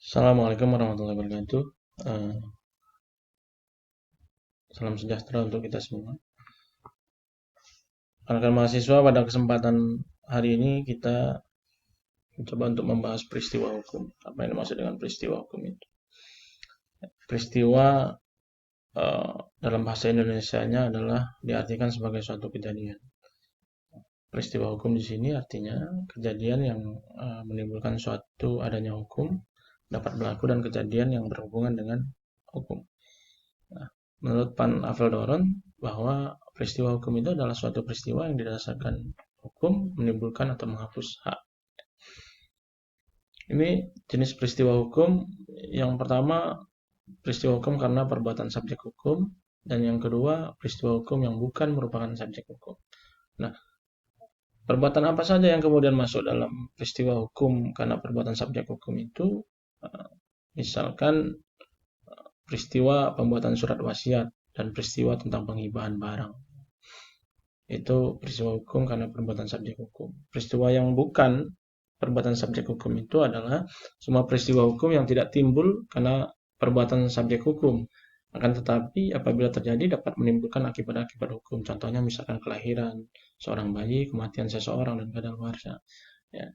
Assalamualaikum warahmatullahi wabarakatuh. Eh, Salam sejahtera untuk kita semua. Rekan mahasiswa, pada kesempatan hari ini kita mencoba untuk membahas peristiwa hukum. Apa yang dimaksud dengan peristiwa hukum itu? Peristiwa dalam bahasa Indonesianya adalah diartikan sebagai suatu kejadian. Peristiwa hukum di sini artinya kejadian yang menimbulkan suatu adanya hukum dapat berlaku dan kejadian yang berhubungan dengan hukum. Nah, menurut Pan Aveldorn bahwa peristiwa hukum itu adalah suatu peristiwa yang didasarkan hukum menimbulkan atau menghapus hak. Ini jenis peristiwa hukum. Yang pertama, peristiwa hukum karena perbuatan subjek hukum, dan yang kedua, peristiwa hukum yang bukan merupakan subjek hukum. Nah, perbuatan apa saja yang kemudian masuk dalam peristiwa hukum karena perbuatan subjek hukum itu? Misalkan peristiwa pembuatan surat wasiat dan peristiwa tentang penghibahan barang. Itu peristiwa hukum karena perbuatan subjek hukum. Peristiwa yang bukan perbuatan subjek hukum itu adalah semua peristiwa hukum yang tidak timbul karena perbuatan subjek hukum. Akan tetapi apabila terjadi dapat menimbulkan akibat-akibat hukum. Contohnya misalkan kelahiran seorang bayi, kematian seseorang, dan kadaluarsa. Ya.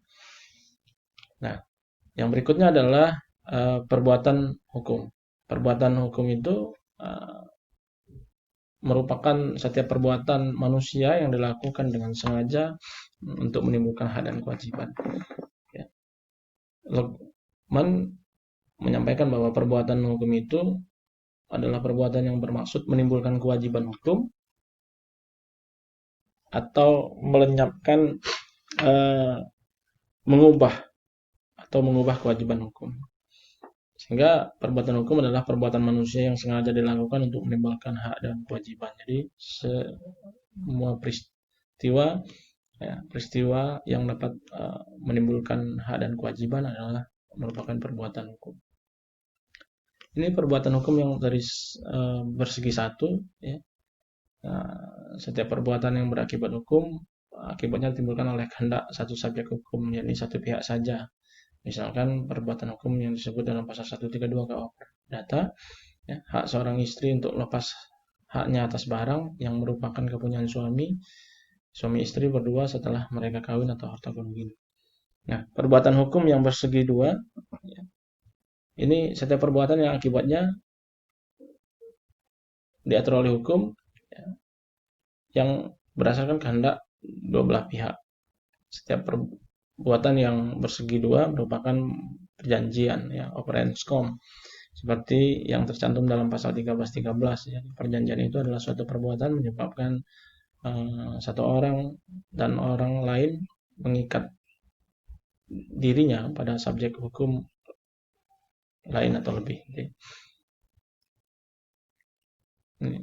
Nah, yang berikutnya adalah perbuatan hukum. Perbuatan hukum itu merupakan setiap perbuatan manusia yang dilakukan dengan sengaja untuk menimbulkan hak dan kewajiban. Ya. Luqman menyampaikan bahwa perbuatan hukum itu adalah perbuatan yang bermaksud menimbulkan kewajiban hukum atau melenyapkan mengubah kewajiban hukum. Sehingga perbuatan hukum adalah perbuatan manusia yang sengaja dilakukan untuk menimbulkan hak dan kewajiban. Jadi semua peristiwa yang dapat menimbulkan hak dan kewajiban adalah merupakan perbuatan hukum. Ini perbuatan hukum yang dari bersegi satu, ya. Setiap perbuatan yang berakibat hukum, akibatnya ditimbulkan oleh kehendak satu subjek hukum, yakni satu pihak saja. Misalkan perbuatan hukum yang disebut dalam pasal 132 KUH Perdata, ya, hak seorang istri untuk lepas haknya atas barang yang merupakan kepunyaan suami istri berdua setelah mereka kawin atau harta kerugian. Nah, perbuatan hukum yang bersegi dua, ya, ini setiap perbuatan yang akibatnya diatur oleh hukum, ya, yang berdasarkan kehendak dua belah pihak. Setiap perbuatan yang bersegi dua merupakan perjanjian, ya, operans com, seperti yang tercantum dalam pasal 1313. Ya. Perjanjian itu adalah suatu perbuatan menyebabkan satu orang dan orang lain mengikat dirinya pada subjek hukum lain atau lebih. Ini.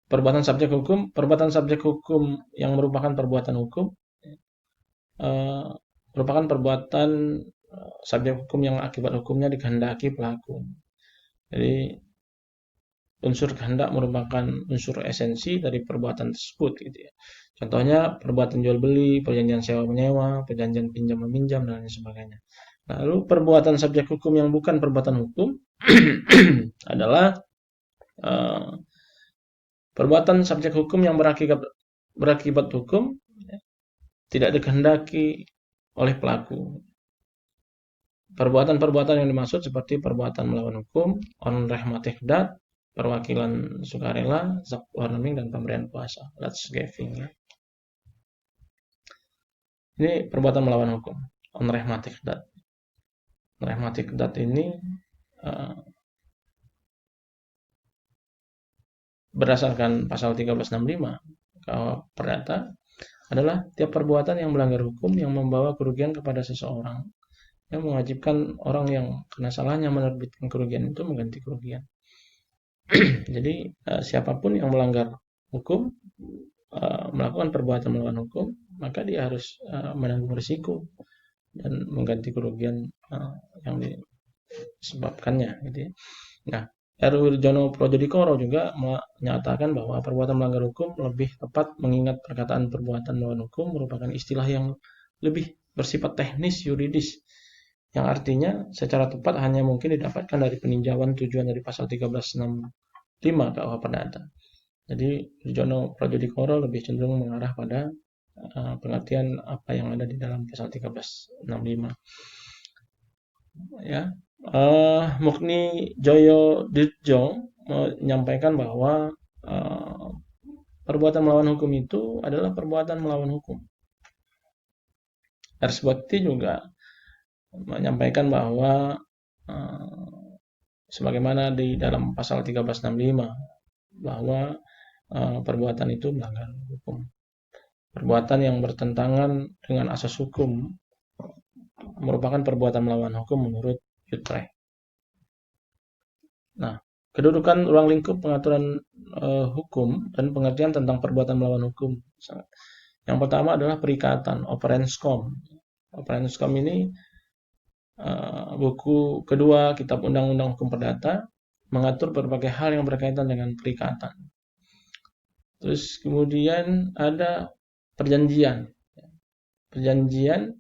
Perbuatan subjek hukum yang merupakan perbuatan hukum merupakan perbuatan subjek hukum yang akibat hukumnya dikehendaki pelaku. Jadi unsur kehendak merupakan unsur esensi dari perbuatan tersebut, gitu ya. Contohnya perbuatan jual beli, perjanjian sewa menyewa, perjanjian pinjam meminjam, dan lain sebagainya. Lalu perbuatan subjek hukum yang bukan perbuatan hukum adalah perbuatan subjek hukum yang berakibat hukum, ya, tidak dikehendaki oleh pelaku. Perbuatan-perbuatan yang dimaksud seperti perbuatan melawan hukum, on rahmatihdat, perwakilan sukarela, zakat warning, dan pemberian kuasa, that's giving. Ya. Ini perbuatan melawan hukum, on rahmatihdat. Rahmatihdat ini berdasarkan pasal 1365 KUH Perdata adalah tiap perbuatan yang melanggar hukum yang membawa kerugian kepada seseorang, yang mewajibkan orang yang kena salahnya menerbitkan kerugian itu mengganti kerugian. Jadi siapapun yang melanggar hukum, melakukan perbuatan melawan hukum, maka dia harus menanggung risiko dan mengganti kerugian yang disebabkannya, gitu ya. Nah, R. Wirjono Projodikoro juga menyatakan bahwa perbuatan melanggar hukum lebih tepat mengingat perkataan perbuatan melawan hukum merupakan istilah yang lebih bersifat teknis yuridis yang artinya secara tepat hanya mungkin didapatkan dari peninjauan tujuan dari pasal 1365 KUH Perdata. Jadi Jono Projodikoro lebih cenderung mengarah pada pengertian apa yang ada di dalam pasal 1365. Ya, Mukni Joyo Dirjo menyampaikan bahwa perbuatan melawan hukum itu adalah perbuatan melawan hukum. Ersbakti juga menyampaikan bahwa sebagaimana di dalam pasal 1365 bahwa perbuatan itu melanggar hukum. Perbuatan yang bertentangan dengan asas hukum merupakan perbuatan melawan hukum menurut Utrecht. Nah, kedudukan ruang lingkup pengaturan hukum dan pengertian tentang perbuatan melawan hukum. Yang pertama adalah perikatan, Overenskom. Overenskom ini buku kedua Kitab Undang-Undang Hukum Perdata mengatur berbagai hal yang berkaitan dengan perikatan. Terus kemudian ada perjanjian. Perjanjian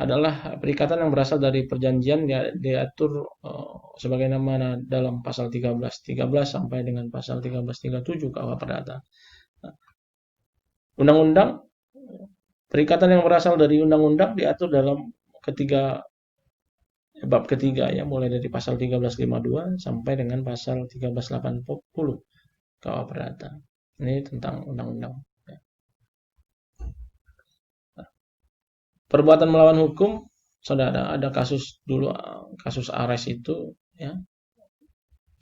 adalah perikatan yang berasal dari perjanjian diatur sebagaimana dalam pasal 1313 sampai dengan pasal 1337 KUH Perdata. Undang-undang, perikatan yang berasal dari undang-undang diatur dalam bab ketiga ya, mulai dari pasal 1352 sampai dengan pasal 1380 KUH Perdata. Ini tentang undang-undang. Perbuatan melawan hukum, saudara, ada kasus dulu, kasus Ares itu, ya,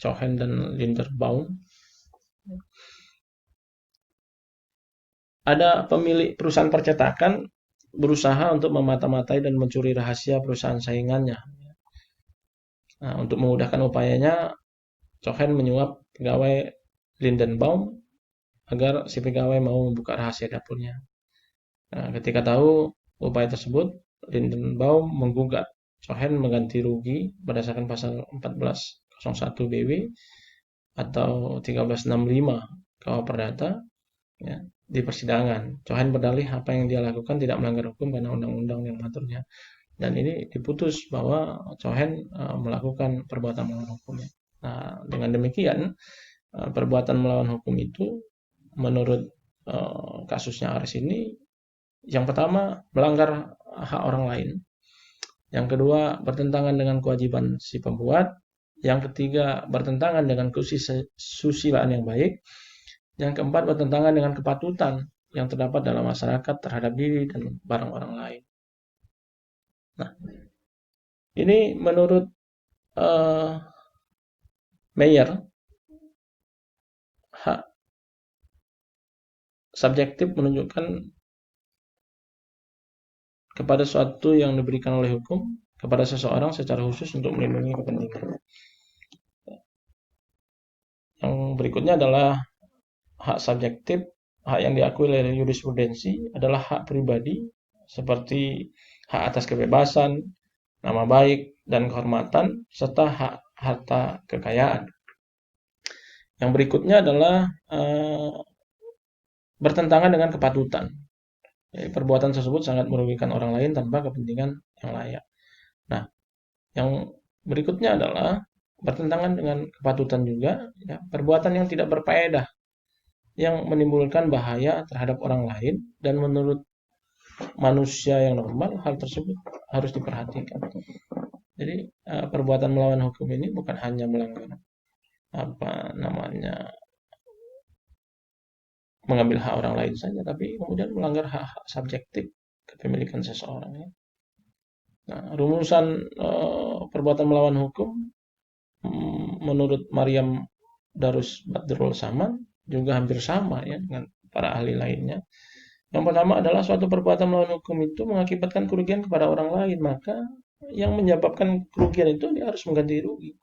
Cohen dan Linderbaum. Ada pemilik perusahaan percetakan berusaha untuk memata-matai dan mencuri rahasia perusahaan saingannya. Nah, untuk memudahkan upayanya, Cohen menyuap pegawai Lindenbaum agar si pegawai mau membuka rahasia dapurnya. Nah, ketika tahu upaya tersebut, Lindenbaum menggugat Cohen mengganti rugi berdasarkan pasal 1401 BW atau 1365 KUH Perdata ya, di persidangan. Cohen berdalih apa yang dia lakukan tidak melanggar hukum karena undang-undang yang mengaturnya. Dan ini diputus bahwa Cohen melakukan perbuatan melawan hukum. Nah, dengan demikian perbuatan melawan hukum itu menurut kasusnya Ares ini, yang pertama melanggar hak orang lain, yang kedua bertentangan dengan kewajiban si pembuat, yang ketiga bertentangan dengan kesusilaan yang baik, yang keempat bertentangan dengan kepatutan yang terdapat dalam masyarakat terhadap diri dan barang orang lain. Nah, ini menurut Meyer, hak subjektif menunjukkan kepada sesuatu yang diberikan oleh hukum kepada seseorang secara khusus untuk melindungi kepentingan. Yang berikutnya adalah hak subjektif, hak yang diakui oleh jurisprudensi adalah hak pribadi seperti hak atas kebebasan, nama baik, dan kehormatan, serta hak harta kekayaan. Yang berikutnya adalah bertentangan dengan kepatutan. Jadi, perbuatan tersebut sangat merugikan orang lain tanpa kepentingan yang layak. Nah, yang berikutnya adalah bertentangan dengan kepatutan juga, ya, perbuatan yang tidak berfaedah, yang menimbulkan bahaya terhadap orang lain, dan menurut manusia yang normal, hal tersebut harus diperhatikan. Jadi, perbuatan melawan hukum ini bukan hanya melanggar mengambil hak orang lain saja, tapi kemudian melanggar hak-hak subjektif kepemilikan seseorang. Ya. Nah, rumusan perbuatan melawan hukum menurut Maryam Darus Badrul Saman juga hampir sama ya dengan para ahli lainnya. Yang pertama adalah suatu perbuatan melawan hukum itu mengakibatkan kerugian kepada orang lain, maka yang menyebabkan kerugian itu dia harus mengganti rugi.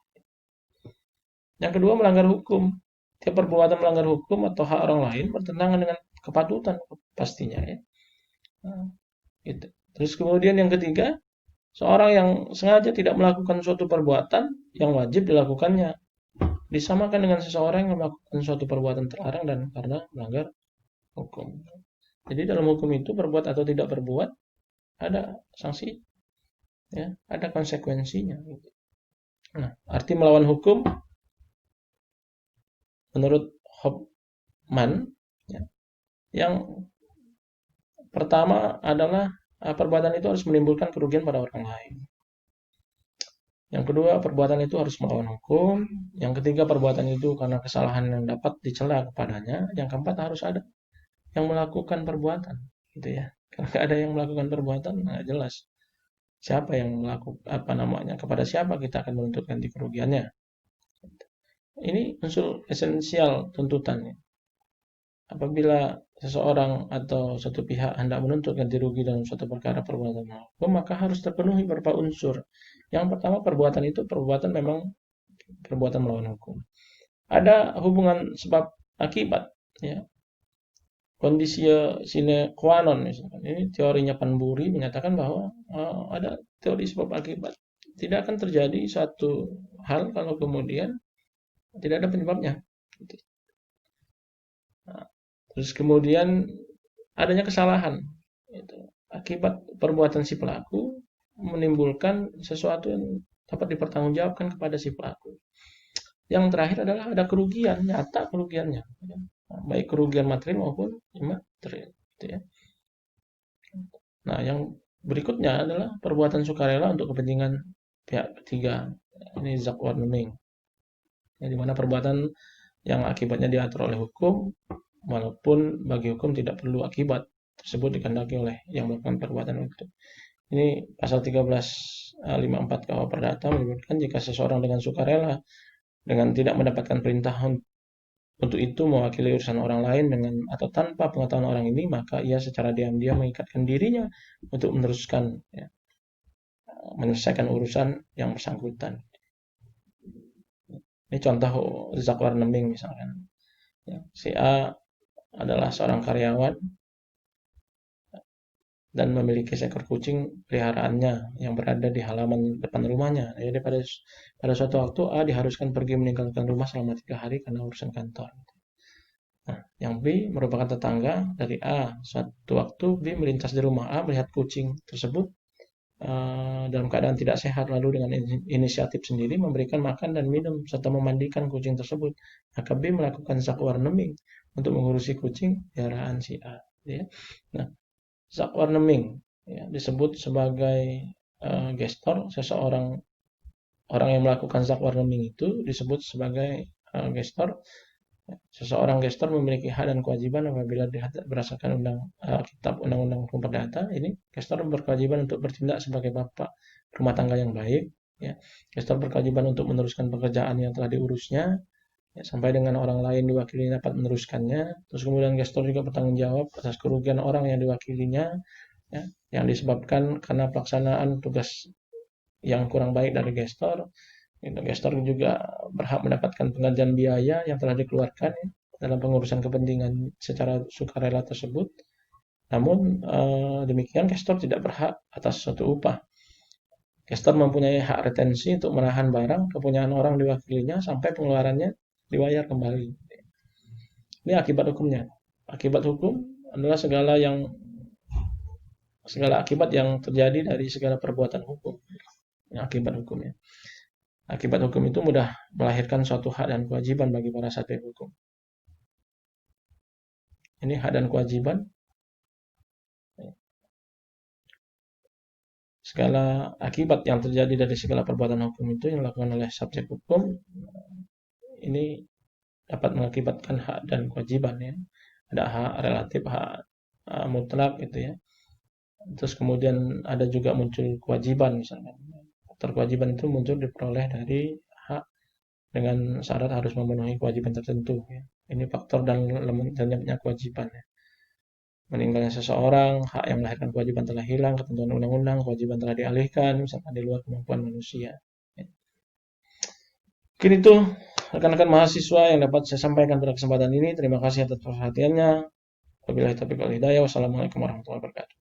Yang kedua, melanggar hukum. Tiap perbuatan melanggar hukum atau hak orang lain bertentangan dengan kepatutan pastinya ya. Nah, gitu. Terus kemudian yang ketiga, seorang yang sengaja tidak melakukan suatu perbuatan yang wajib dilakukannya disamakan dengan seseorang yang melakukan suatu perbuatan terlarang dan karena melanggar hukum. Jadi dalam hukum itu berbuat atau tidak berbuat ada sanksi ya, ada konsekuensinya. Nah, arti melawan hukum menurut Hofmann, ya, yang pertama adalah perbuatan itu harus menimbulkan kerugian pada orang lain. Yang kedua, perbuatan itu harus melawan hukum. Yang ketiga, perbuatan itu karena kesalahan yang dapat dicela kepadanya. Yang keempat, harus ada yang melakukan perbuatan, gitu ya. Kalau nggak ada yang melakukan perbuatan, nggak jelas siapa yang melakukan apa namanya, kepada siapa kita akan menuntut ganti kerugiannya. Ini unsur esensial tuntutannya. Apabila seseorang atau satu pihak hendak menuntut ganti rugi dalam suatu perkara perbuatan hukum, maka harus terpenuhi beberapa unsur. Yang pertama, perbuatan itu perbuatan memang perbuatan melawan hukum. Ada hubungan sebab akibat, ya. Kondisi sine qua non misalkan. Ini teorinya Panburi menyatakan bahwa ada teori sebab akibat. Tidak akan terjadi satu hal kalau kemudian tidak ada penyebabnya. Nah, terus kemudian adanya kesalahan. Akibat perbuatan si pelaku menimbulkan sesuatu yang dapat dipertanggungjawabkan kepada si pelaku. Yang terakhir adalah ada kerugian, nyata kerugiannya. Baik kerugian materi maupun imaterial. Gitu ya. Nah, yang berikutnya adalah perbuatan sukarela untuk kepentingan pihak ketiga. Ini Zakwarneming. Yang dimana perbuatan yang akibatnya diatur oleh hukum, walaupun bagi hukum tidak perlu akibat tersebut dikehendaki oleh yang melakukan perbuatan itu. Ini pasal 1354 KUH Perdata menyebutkan jika seseorang dengan sukarela dengan tidak mendapatkan perintah untuk itu mewakili urusan orang lain dengan atau tanpa pengetahuan orang ini, maka ia secara diam-diam mengikatkan dirinya untuk meneruskan, ya, menyelesaikan urusan yang bersangkutan. Ini contoh Zakwarneming misalkan. Ya, si A adalah seorang karyawan dan memiliki seekor kucing peliharaannya yang berada di halaman depan rumahnya. Jadi pada suatu waktu A diharuskan pergi meninggalkan rumah selama 3 hari karena urusan kantor. Nah, yang B merupakan tetangga dari A. Suatu waktu B melintas di rumah A melihat kucing tersebut dalam keadaan tidak sehat, lalu dengan inisiatif sendiri memberikan makan dan minum serta memandikan kucing tersebut. Maka B melakukan Zakwarneming untuk mengurusi kucing peliharaan si A. Ya. Nah, Zakwarneming, ya, disebut sebagai gestor. Seseorang orang yang melakukan Zakwarneming itu disebut sebagai gestor. Seseorang gestor memiliki hak dan kewajiban apabila berdasarkan kitab Undang-Undang Hukum Perdata. Ini gestor berkewajiban untuk bertindak sebagai bapak rumah tangga yang baik. Ya. Gestor berkewajiban untuk meneruskan pekerjaan yang telah diurusnya, ya, sampai dengan orang lain diwakili dapat meneruskannya. Terus kemudian gestor juga bertanggung jawab atas kerugian orang yang diwakilinya, ya, yang disebabkan karena pelaksanaan tugas yang kurang baik dari gestor. Gestor juga berhak mendapatkan penggantian biaya yang telah dikeluarkan, ya, dalam pengurusan kepentingan secara sukarela tersebut. Namun demikian gestor tidak berhak atas suatu upah. Gestor mempunyai hak retensi untuk menahan barang kepunyaan orang diwakilinya sampai pengeluarannya dibayar kembali. Ini akibat hukumnya. Akibat hukum adalah segala akibat yang terjadi dari segala perbuatan hukum. Ini akibat hukumnya. Akibat hukum itu mudah melahirkan suatu hak dan kewajiban bagi para subjek hukum. Ini hak dan kewajiban. Segala akibat yang terjadi dari segala perbuatan hukum itu yang dilakukan oleh subjek hukum ini dapat mengakibatkan hak dan kewajiban, ya. Ada hak relatif, hak mutlak gitu, ya. Terus kemudian ada juga muncul kewajiban misalnya. Faktor kewajiban itu muncul diperoleh dari hak dengan syarat harus memenuhi kewajiban tertentu, ya. Ini faktor dan lenyapnya kewajiban, ya. Meninggalnya seseorang, hak yang melahirkan kewajiban telah hilang, ketentuan undang-undang, kewajiban telah dialihkan, misalkan di luar kemampuan manusia. Mungkin itu rekan-rekan mahasiswa yang dapat saya sampaikan pada kesempatan ini. Terima kasih atas perhatiannya. Wabillahi taufiq wal hidayah. Wassalamualaikum warahmatullahi wabarakatuh.